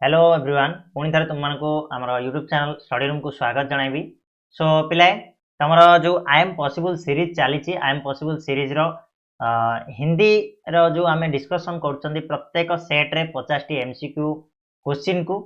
Hello everyone पुणी थे तुम मानक आम यूट्यूब चैनल स्टडी रूम को स्वागत जनइबी। सो पिले तुम जो आई एम पॉसिबल सीरीज चली आई एम पॉसिबल सीरीज रो हिंदी रो जो आम डिस्कसन कर प्रत्येक सेट रे 50 टी एमसीक्यू क्वेश्चन को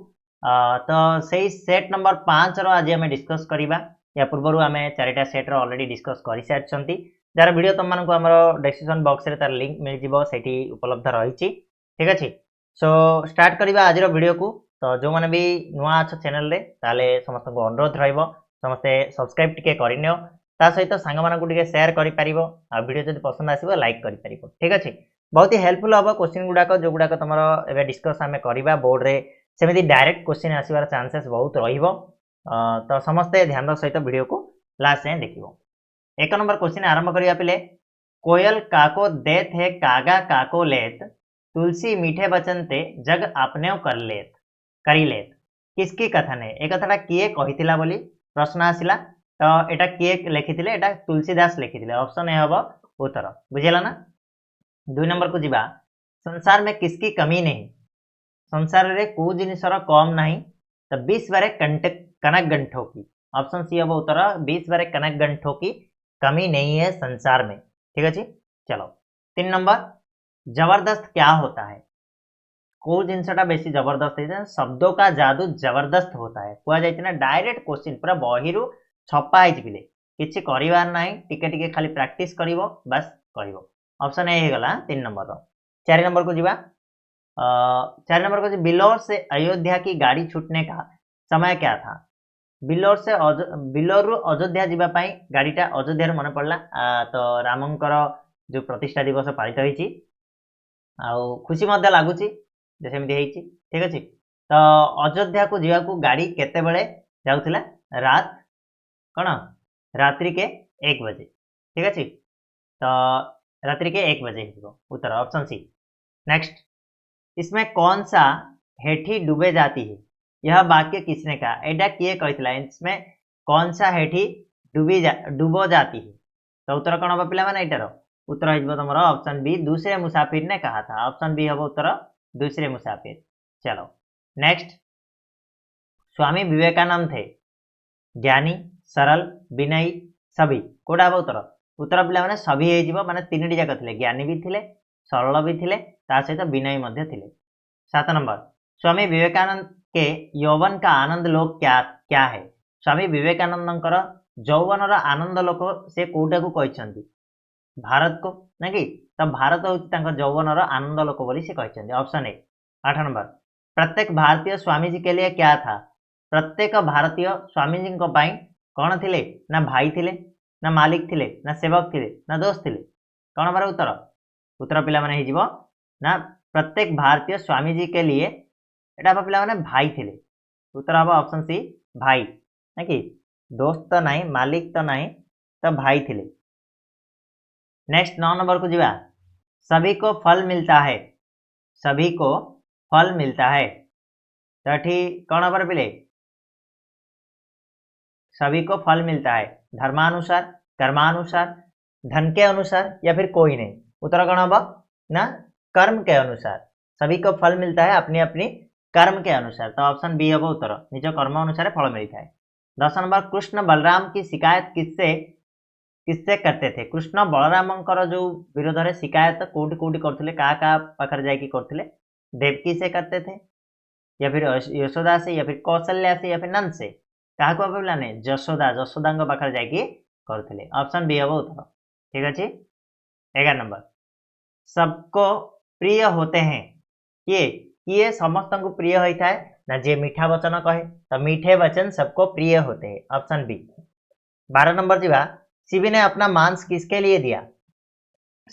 तो सही सेट नंबर 5 रो आज आम डिस्कस करवा। या पूर्व आम 4टा सेट रो ऑलरेडी डिस्कस कर सारी जार वीडियो तुम मानक आम डिस्क्रिप्शन बॉक्स रे तार लिंक मिल जिवो सेठी उपलब्ध रही। ठीक अच्छे सो स्टार्ट करवा आज वीडियो को। तो जो मैंने भी नुआ अच्छ चैनल रे ताले समस्त को अनुरोध रहिबो समस्ते सब्सक्राइब टिके करिनियो ता सहित सांग मानकु टिके शेयर करि परिबो आ वीडियो जदि पसंद आसीबो लाइक करि परिबो। ठीक अछि बहुत ही हेल्पफुल हबो क्वेश्चन गुडाक जो गुडाक तमरो एबे डिस्कस हमें करबा बोर्ड रे सेमिति डायरेक्ट क्वेश्चन आसीबार चांसेस बहुत रहिबो। तो समस्ते ध्यान सहित वीडियो को लास्ट जाए देखिबो। एक नंबर क्वेश्चन आरंभ करिया पिले कोयल काको देत है कागा काको लेत तुलसी मीठे वचन ते जग आपने कर लेत करी लेत किसकी कथन है ए कथाटा किए कहिथिला बोली प्रश्न आसिला। तो एटा किए लिखिथिले एटा तुलसीदास लिखिथिले ऑप्शन ए हबो उत्तर बुझिला ना। 2 नंबर को जिबा संसार में किसकी कमी नहीं संसार रे को जिनिसर कम नहीं तो 20 बारे कनक गंठों की ऑप्शन सी हबो उत्तर 20 बारे कनक गंठों की कमी नहीं है संसार में। ठीक है जी चलो 3 नंबर जबरदस्त क्या होता है को जिनसटा बेसी जबरदस्त है शब्दों का जादू जबरदस्त होता है कुआ जाय ना डायरेक्ट क्वेश्चन पूरा बहिरु छपा है पिले किछि करिवार नाही टिके टिके खाली प्रैक्टिस करिवो बस करिवो। ऑप्शन ए हे गला 3 नंबर रो। 4 नंबर को जीवा 4 नंबर को बिल्लौर से अयोध्या की गाड़ी छूटने का समय क्या था बिल्लौर अयोध्या जीवा पई गाड़ीटा अयोध्या मन पड़ला तो रामंकर जो प्रतिष्ठा दिवस पालित होईची आउ खुशी मध्य लागुची सेमती होईची। ठीक अच्छे तो अयोध्या को जीवा को गाड़ी केते बेले जाउथिला रात कौन रात्रि के 1 बजे। ठीक अच्छे तो रात्रि के 1 बजे उत्तर ऑप्शन सी। नेक्स्ट इसमें कौन सा हेठी डूबे जाती है यह वाक्य किसने कहा एडा किए कहितला इसमें कौन सा हेठी डूबो जाती है तो उत्तर कौन हम पे एटार उत्तर हो तुम ऑप्शन बी दूसरे मुसाफिर ने कहा था ऑप्शन बी हम उत्तर दूसरे मुसाफिर। चलो नेक्स्ट स्वामी विवेकानंद थे ज्ञानी सरल विनयी सभी कोड़ा हम उत्तर उत्तर पे सभी हो माने 3टी जाक थे ज्ञानी भी थे सरल भी थे सहित विनयी मध्य थे। 7 नंबर स्वामी विवेकानंद के यौवन का आनंद लोक क्या क्या है स्वामी विवेकानंद यौवन आनंद लोक से कौटा को कहते भारत को ना कि तो भारत हूँ यौवन आनंद लोक बोली से कहते ऑप्शन ए। 8 नंबर प्रत्येक भारतीय स्वामी जी के लिए क्या था प्रत्येक भारतीय स्वामी जी कौन थे ना भाई थे ना मालिक थे ना सेवक थे ना दोस्त थे कौन हमारा उत्तर उत्तर पे ना प्रत्येक भारतीय स्वामी जी के लिए एटा पे भाई थे उत्तर हम ऑप्शन सी भाई ना कि दोस्त तो नहीं मालिक तो नहीं तो भाई थे। नेक्स्ट 9 नंबर को जीवा सभी को फल मिलता है सभी को फल मिलता है तो कौन नंबर पे सभी को फल मिलता है धर्मानुसार कर्मानुसार धन के अनुसार या फिर कोई नहीं उत्तर कौन हम ना कर्म के अनुसार सभी को फल मिलता है अपनी अपनी कर्म के अनुसार तो ऑप्शन बी हम उत्तर निज कर्म अनुसार फल मिलता है। 10 नंबर कृष्ण बलराम की शिकायत किससे किससे करते थे कृष्ण बलराम जो विरोध में शिकायत कौटी कौटी करते पाखर जाकि करते देवकी से करते थे या फिर यशोदा से या फिर कौशल्या से या फिर नंद से क्या कहने जशोदा जशोदा पाखर जाकि करते ऑप्शन बी हम उत्तर। ठीक अच्छे 11 नंबर सबको प्रिय होते हैं किए समस्त को प्रिय होता है ना जे मीठा वचन कहे तो मीठे वचन सबको प्रिय होते हैं ऑप्शन बी। 12 नंबर जीवा शिवी ने अपना मांस किसके लिए दिया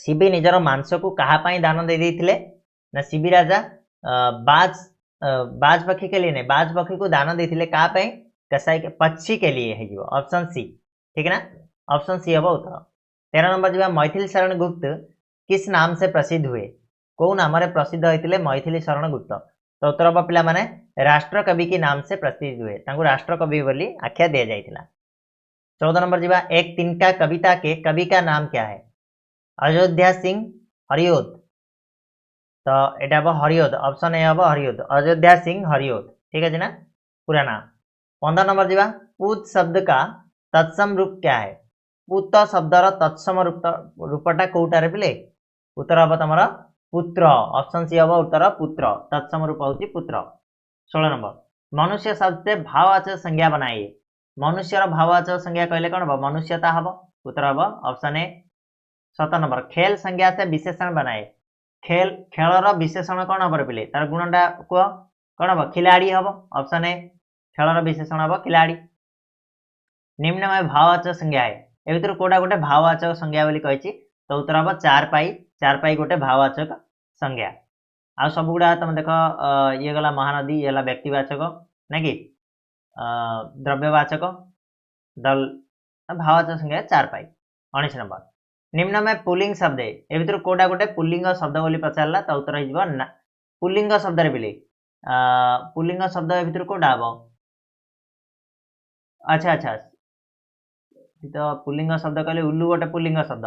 शिवी निजर मांस को कहा दान दे देते ना शिवी राजा बाज पक्षी के लिए नहीं बाज पक्षी को दान देते क्या कसाई के पक्षी के लिए है ऑप्शन सी। ठीक है ना ऑप्शन सी हम उत्तर। 13 नंबर जीवा मैथिली शरण गुप्त किस नाम से प्रसिद्ध हुए कौ नाम प्रसिद्ध होते मैथिली शरण गुप्त तो उत्तर हम पे राष्ट्रकवि के नाम से प्रसिद्ध हुए राष्ट्रकवि बोली आख्या दि जाता। 14 नंबर जीवा एक तिनका कविता के कवि का नाम क्या है अयोध्या सिंह हरिओद तो एटा हम हरिओद ऑप्शन ए हम हरिओद अयोध्या सिंह हरिओद ठीक है ना पूरा नाम 15 नंबर जीवा पूत शब्द का तत्सम रूप क्या है पूत शब्दर तत्सम रूपटा कोटारे पिले उत्तर हम तुम पुत्र ऑप्शन सी हम उत्तर पुत्र तत्सम रूप हूँ पुत्र 16 नंबर मनुष्य शब्द से भाववाचक संज्ञा बनाइए मनुष्यर भाववाचक संज्ञा कहले कौन हम मनुष्यता हम उत्तर हम ऑप्शन ए 17 नंबर खेल संज्ञा से विशेषण बनाए खेल खेलर विशेषण कौन हम पिले तार गुणटा कह कौन हम खिलाड़ी हम ऑप्शन ए खेलर विशेषण हम खिलाड़ी निम्न में भाववाचक संज्ञा है ए भीतर कोटा गोटे भाववाचक संज्ञा बोली कहिछि तो उत्तर हम चार पाई गोटे भाववाचक संज्ञा आ सब गुड़ा तुम देख ये गला महानदी ये व्यक्तिवाचक ना कि द्रव्यवाचक दल भाववाचक संज्ञा चार पाई 19 नंबर निम्न में पुल्लिंग शब्द है ए भीतर कोटा गोटे पुल्लिंग शब्द बोली पचारला तो उत्तर हो पुल्लिंग शब्द रे बिले पुल्लिंग शब्द ए भीतर कोटा हम अच्छा अच्छा तो पुल्लिंग शब्द कहले उल्लू गोटे पुल्लिंग शब्द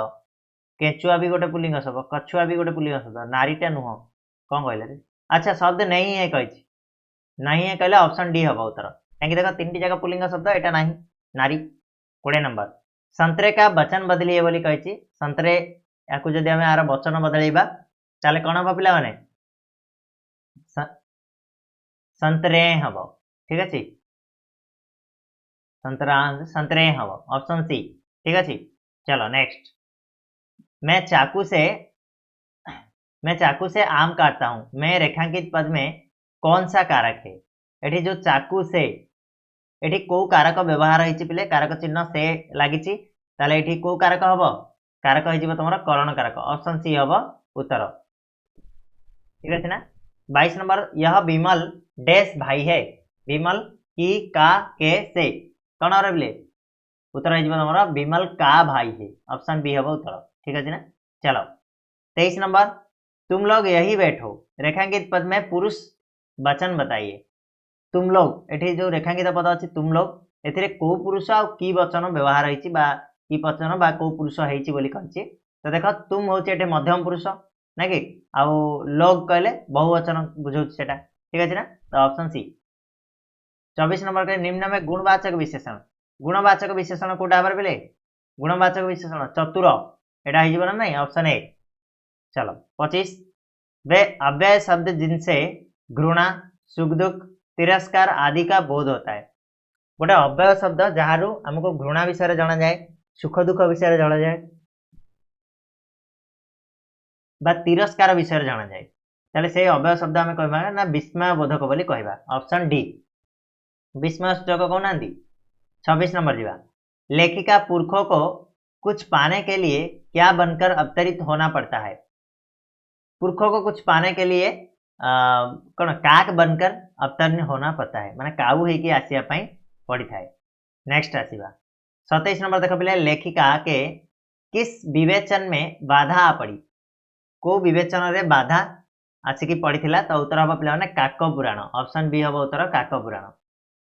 केचुआ भी गोटे पुल्लिंग शब्द कछुआ भी गोटे पुल्लिंग शब्द नारीटा नुह कौन कहले अच्छा शब्द नहीं है कही नहीं है कहले ऑप्शन डी हम उत्तर कहीं देख 3टी जगह पुल्लिंग शब्द एटा नहीं नारी 20 नंबर संतरे का वचन बदलिए बोली कही संतरे या जदि आम यार वचन बदलैबा ताले कौन हम पिला माने संतरे हम ठीक अच्छे संतरे हम ऑप्शन सी ठीक अच्छे चलो नेक्स्ट मैं चाकू से आम काटता हूं मैं रेखांकित पद में कौन सा कारक है एठी जो चाकू से एठी को कारक व्यवहार होइछि पिले कारक चिन्ह से लागिछि ताले एठी को कारक हबो कारक होइछि तमरा करण कारक ऑप्शन सी हबो उत्तर ठीक है ना 22 नंबर यह विमल डैश भाई है विमल की का के से कौन और बिले उत्तर होइछि तमरा विमल का भाई है ऑप्शन बी हबो उत्तर ठीक है ना चलो 23 नंबर तुम लोग यही बैठो रेखांकित पद में पुरुष वचन बताइए तुम लोग एठी जो रेखांकित पद अच्छी तुम लोग एथिरे को पुरुष आ की वचन व्यवहार होइछि बा की वचन बा को पुरुष होइछि बोली कहछि तो देखो तुम होछि एठी मध्यम पुरुष ना कि आ लोग कहले बहुवचन बुझौछि सेटा ठीक है ना तो ऑप्शन सी 24 नंबर के निम्न में गुणवाचक विशेषण कोटा बार बेले गुणवाचक विशेषण चतुर एटा हिजबो ना नहीं ऑप्शन ए चलो 25 वे अव्यय शब्द जिनसे घृणा सुख दुख तिरस्कार आदि का बोध होता है गोटे अव्यय शब्द जहारू हमको घृणा विषय जाना जाए सुख दुख विषय जाना जाए बा तिरस्कार विषय जाना जाए ताले से अव्यय शब्द आम कह ना विस्मय बोधक बोली कहबा ऑप्शन डी विस्मय सूचक कहना 26 नंबर जीवा लेखिका पुरखों को कुछ पाने के लिए क्या बनकर अवतरित होना पड़ता है पुरखों को कुछ पाने के लिए कौन काक बनकर अवतरण होना पड़ता है माने काऊ है कि आसिया पड़ी था नेक्स्ट आसीबा 27 नंबर देख पे लेखिका के किस विवेचन में बाधा आ पड़ी को विवेचन रे बाधा आसिकी पड़ी थिला तो उत्तर हम पे काक पुराण ऑप्शन बी हम उत्तर काक पुराण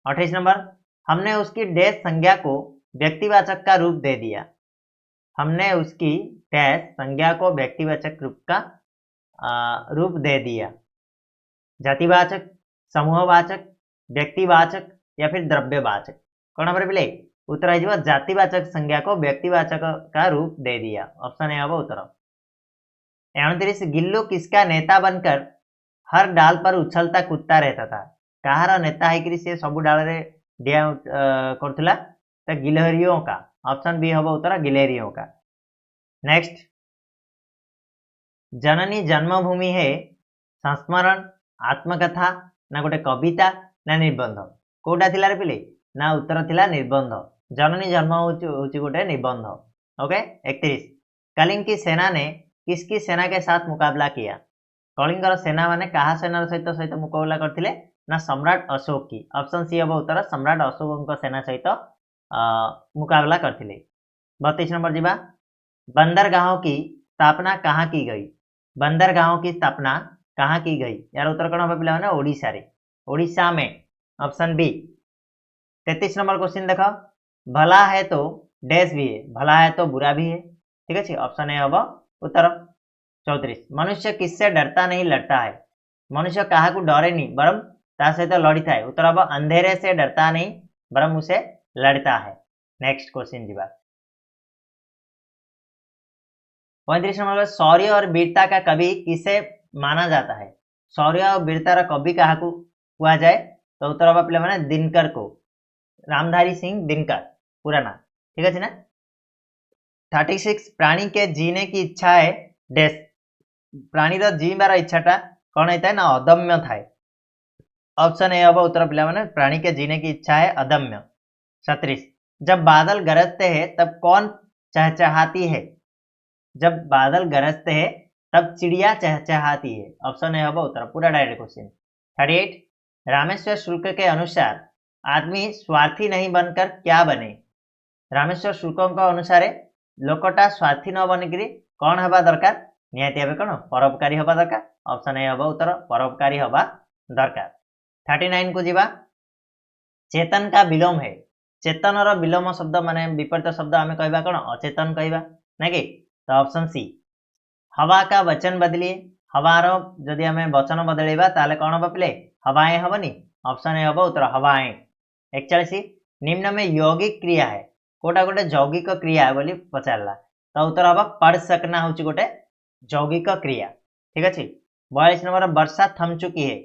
28 नंबर हमने उसकी डैश संज्ञा को व्यक्तिवाचक का रूप दे दिया हमने उसकी डैश संज्ञा को व्यक्तिवाचक रूप का रूप दे दिया जातिवाचक समूहवाचक व्यक्तिवाचक या फिर द्रव्यवाचक कौन नंबर पे उत्तर है जातिवाचक संज्ञा को व्यक्तिवाचक का रूप दे दिया ऑप्शन ए हम उत्तर 29 गिल्लू किसका नेता बनकर हर डाल पर उछलता कूदता रहता था कहार नेता है से सब डाल रे डिया करथुला तो गिलहरियों का ऑप्शन बी हम उत्तर गिलहरियों का नेक्स्ट जननी जन्मभूमि है संस्मरण आत्मकथा ना गोटे कविता ना निबंध कोटा थिला रे पिले ना उत्तर थिला निबंध जननी जन्म होची गोटे निबंध ओके 31 कलिंग की सेना ने किसकी सेना के साथ मुकाबला किया कलिंगर सेना माने कहा सेना सहित मुकाबला करथिले ना सम्राट अशोक की ऑप्शन सी हम उत्तर सम्राट अशोक सेना सहित मुकाबला करथिले 32 नंबर जीवा बंदरगाहों की स्थापना कहाँ की गई बंदरगाहों की स्थापना कहाँ की गई यार उत्तर कौन हम पे ओडिशा रे ओडिशा में ऑप्शन बी 33 नंबर क्वेश्चन देखो भला है तो डैश भी है भला है तो बुरा भी है ठीक है ऑप्शन ए हम उत्तर 34 मनुष्य किससे डरता नहीं लड़ता है मनुष्य क्या डरे नहीं बरम ता सहित लड़ी थाए उत्तर हम अंधेरे से डरता नहीं बरम उसे लड़ता है नेक्स्ट क्वेश्चन जी 35 नंबर शौर्य और वीरता का कवि किसे माना जाता है शौर्य और वीरतार कवि क्या कुआ जाए तो उत्तर हम पे मैंने दिनकर को रामधारी सिंह दिनकर पूरा ना ठीक है ना 36 प्राणी के जीने की इच्छा है डेस प्राणी जीवार इच्छाटा कौन होता है ना अदम्य थाए ऑप्शन ए हम उत्तर पे मैंने प्राणी के जीने की इच्छा है अदम्य 37 जब बादल गरजते हैं तब कौन चहचहाती है जब बादल गरजते हैं तब चिड़िया चहचहाती है ऑप्शन ए हम उत्तर पूरा डायरेक्ट क्वेश्चन 38 रामेश्वर शुल्क के अनुसार आदमी स्वार्थी नहीं बनकर क्या बने रामेश्वर शुल्क अनुसार लोकटा स्वार्थी न बनिकी कौन हवा दरकार निहाती भाव कौन परोपकारी हवा दरकार ऑप्शन ए हम उत्तर परोपकारी हवा दरकार 39 को जीवा चेतन का विलोम है चेतन विलोम शब्द माने विपरीत शब्द आम कहवा कौन अचेतन कहवा ना कि तो ऑप्शन सी हवा का वचन बदलिए हवार जदि आम वचन बदलवा ताले कौन हम पे हवाएं हबनी ऑप्शन ए हम उत्तर हवाएं 41 निम्न में यौगिक क्रिया है कोटा गोटे यौगिक क्रिया बोली पचारा तो उत्तर हम पढ़ सकना हूँ गोटे यौगिक क्रिया ठीक अच्छे 42 नंबर वर्षा थम चुकी है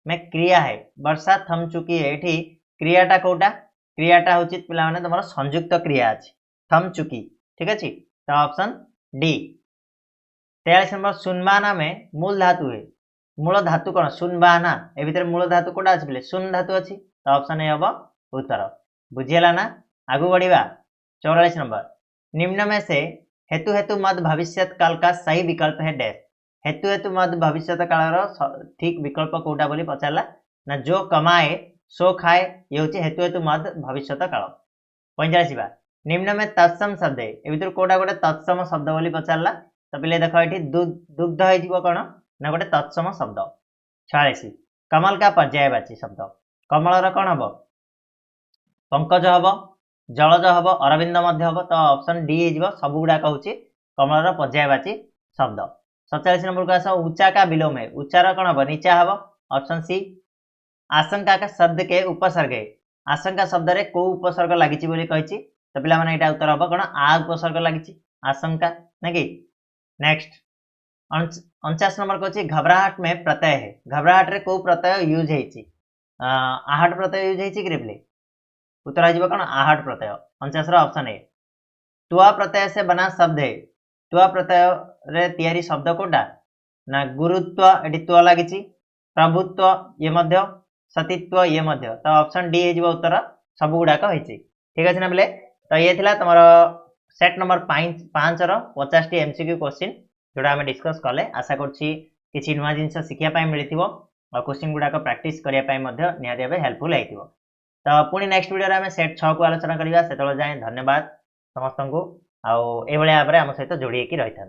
मैं क्रिया है वर्षा थम चुकी है ये क्रियाटा कोटा क्रियाटा हूँ पे तुम संयुक्त क्रिया अच्छे थम चुकी ठीक अच्छे तो ऑप्शन डी 43 नंबर सुनबाना में मूल धातु है मूल धातु कौन सुनबाना ए भीतर मूल धातु कोटा अच्छे बोले सुन धातु अच्छी तो ऑप्शन ए हम उत्तर बुझीगला ना आगू बढ़िया 44 नंबर निम्न में से हेतु हेतु मद भविष्य काल का सही विकल्प है डैश हेतु हेतु मद भविष्य काल ठीक विकल्प कोटा बोली पचारा ना जो कमाए सो खाए ये हूँ हेतु हेतु मद भविष्य काल 45 निम्न में तत्सम शब्द है ए भर कोटा गोटे तत्सम शब्द बोली पचारा तो पे देख ये दुग्ध हो कौन ना गोटे तत्सम शब्द 46 कमल का पर्यायवाची शब्द कमल कौन हम पंकज हम जलज हम अरविंद हम तो ऑप्शन डी हो सब गुड़ाक हूँ कमल पर्यायवाची शब्द 47 नंबर को आस ऊंचा का विलोम है ऊंचार कौन हम नीचा हम ऑप्शन सी आशंका का शब्द के उपसर्ग है आशंका शब्द रे को उपसर्ग लगी कही तो पे यहाँ उत्तर हम कौन आ उपसर्ग लगी आशंका ना कि नेक्स्ट 49 नंबर को घबराहट में प्रत्यय है घबराहट रे को प्रत्यय यूज है आहट प्रत्यय यूज है कि उत्तर हो कौन आहट प्रत्यय 49 ऑप्शन ए तुआ प्रत्यय से बना शब्द है तुआ प्रत्यय रे तैयारी शब्द कोटा ना गुरुत्व ये तुआ लगी प्रभुत्व ये मध्य सतीत्व ये मध्य तो ऑप्शन डी हो उत्तर सब गुड़ाक होती ठीक अच्छे ना बोले तो ये थी तुम सेट नंबर 5 50 एमसीक्यू क्वेश्चन जोड़ा आम डिस्कस कले आशा करी नुआ जिन शिखापी मिली और क्वेश्चन गुड़ाक प्रैक्टिस करने निहाती भाव हेल्पफुल हो तो पुणी नेक्स्ट वीडियो आम सेट 6 को आलोचना करवा से जाए धन्यवाद समस्त को आम सहित जोड़ी रही था।